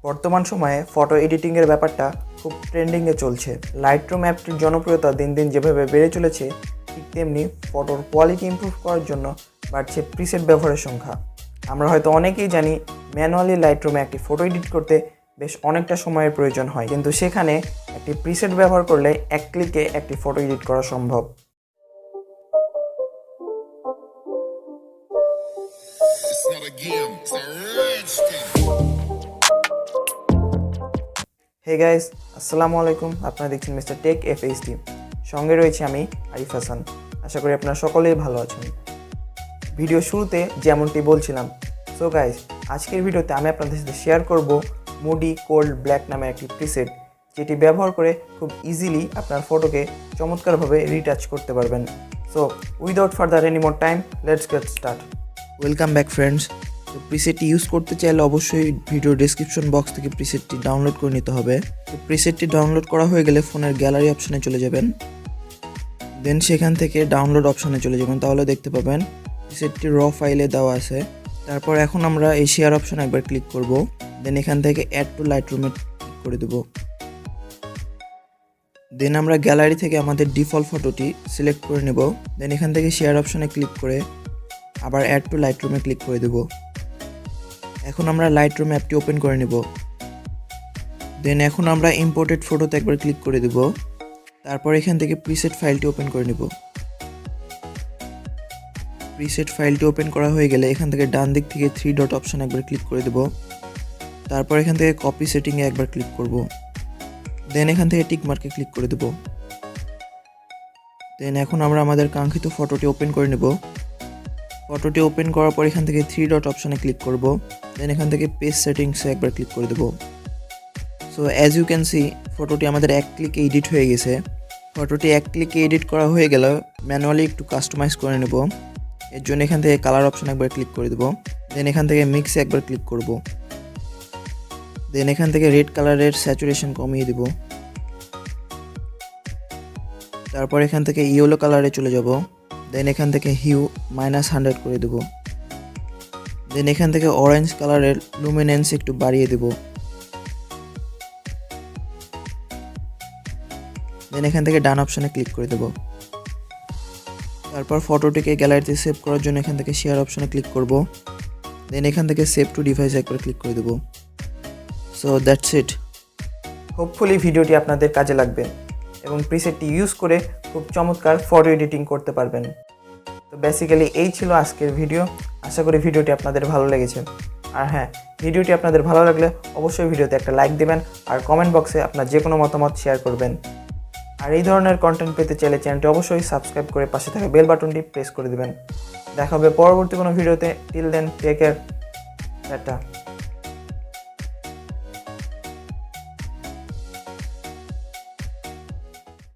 বর্তমান সময়ে ফটো এডিটিংয়ের ব্যাপারটা খুব ট্রেন্ডিংয়ে চলছে। লাইটরুম অ্যাপটির জনপ্রিয়তা দিন দিন যেভাবে বেড়ে চলেছে, ঠিক তেমনি ফটোর কোয়ালিটি ইমপ্রুভ করার জন্য বাড়ছে প্রিসেট ব্যবহারের সংখ্যা। আমরা হয়তো অনেকেই জানি ম্যানুয়ালি লাইটরুমে একটি ফটো এডিট করতে বেশ অনেকটা সময়ের প্রয়োজন হয়, কিন্তু সেখানে একটি প্রিসেট ব্যবহার করলে এক ক্লিকে একটি ফটো এডিট করা সম্ভব। হে গাইস, আসসালামু আলাইকুম। আপনারা দেখছেন Mr.TechFHD, সঙ্গে রয়েছে আমি আরিফ হাসান। আশা করি আপনারা সকলেই ভালো আছেন। ভিডিও শুরুতে যেমনটি বলছিলাম, সো গাইস, আজকের ভিডিওতে আমি আপনাদের সাথে শেয়ার করব মুডি কোল্ড ব্ল্যাক নামের একটি প্রিসেট, যেটি ব্যবহার করে খুব ইজিলি আপনার ফটোকে চমৎকারভাবে রিটাচ করতে পারবেন। So without further any more time, let's get start. Welcome back friends. তো প্রিসেটটি ইউজ করতে চাইলে অবশ্যই ভিডিও ডেসক্রিপশন বক্স থেকে প্রিসেটটি ডাউনলোড করে নিতে হবে। তো প্রিসেটটি ডাউনলোড করা হয়ে গেলে ফোনের গ্যালারি অপশানে চলে যাবেন, দেন সেখান থেকে ডাউনলোড অপশানে চলে যাবেন, তাহলে দেখতে পাবেন প্রিসেটটি র ফাইলে দেওয়া আছে। তারপর এখন আমরা এই শেয়ার অপশানে একবার ক্লিক করব, দেন এখান থেকে অ্যাড টু লাইটরুমে ক্লিক করে দেব। দেন আমরা গ্যালারি থেকে আমাদের ডিফল্ট ফটোটি সিলেক্ট করে নেব, দেন এখান থেকে শেয়ার অপশানে ক্লিক করে আবার অ্যাড টু লাইটরুমে ক্লিক করে দেব। এখন আমরা লাইটরুম অ্যাপটি ওপেন করে নেব, দেন এখন আমরা ইম্পোর্টেড ফটোতে একবার ক্লিক করে দেব। তারপর এখান থেকে প্রিসেট ফাইলটি ওপেন করে নেব। প্রিসেট ফাইলটি ওপেন করা হয়ে গেলে এখান থেকে ডান দিক থেকে 3 ডট অপশান একবার ক্লিক করে দেব। তারপর এখান থেকে কপি সেটিংয়ে একবার ক্লিক করব, দেন এখান থেকে টিক মার্কে ক্লিক করে দেব। দেন এখন আমরা আমাদের কাঙ্ক্ষিত ফটোটি ওপেন করে নেব। ফটোটি ওপেন করার পর এখান থেকে 3 ডট অপশানে ক্লিক করব, দেন এখান থেকে পেজ সেটিংসে একবার ক্লিক করে দেব। So as you can see, ফটোটি আমাদের এক ক্লিকে এডিট হয়ে গেছে। ফটোটি এক ক্লিকে এডিট করা হয়ে গেলে ম্যানুয়ালি একটু কাস্টমাইজ করে নেব। এর জন্য এখান থেকে কালার অপশান একবার ক্লিক করে দেব, দেন এখান থেকে মিক্সে একবার ক্লিক করব, দেন এখান থেকে রেড কালারের স্যাচুরেশন কমিয়ে দেব। তারপর এখান থেকে ইয়েলো কালারে চলে যাব, দেন এখান থেকে হিউ -100 করে দেব, দেন এখান থেকে অরেঞ্জ কালারের লুমিনেন্স একটু বাড়িয়ে দেব, দেন এখান থেকে ডান অপশানে ক্লিক করে দেব। তারপর ফটোটিকে গ্যালারিতে সেভ করার জন্য এখান থেকে শেয়ার অপশানে ক্লিক করব, দেন এখান থেকে সেভ টু ডিভাইস একবার ক্লিক করে দেব। So that's it. হোপফুলি ভিডিওটি আপনাদের কাজে লাগবে এবং প্রিসেটটি ইউজ করে খুব চমৎকার ফটো এডিটিং করতে পারবেন। তো বেসিক্যালি এই ছিল আজকের ভিডিও। আশা করি ভিডিওটি আপনাদের ভালো লেগেছে। আর হ্যাঁ, ভিডিওটি আপনাদের ভালো লাগলে অবশ্যই ভিডিওতে একটা লাইক দেবেন আর কমেন্ট বক্সে আপনার যে কোনো মতামত শেয়ার করবেন। আর এই ধরনের কন্টেন্ট পেতে চাইলে চ্যানেলটি অবশ্যই সাবস্ক্রাইব করে পাশে থাকা বেল বাটনটি প্রেস করে দেবেন। দেখা হবে পরবর্তী কোনো ভিডিওতে। Till then, take care, tata.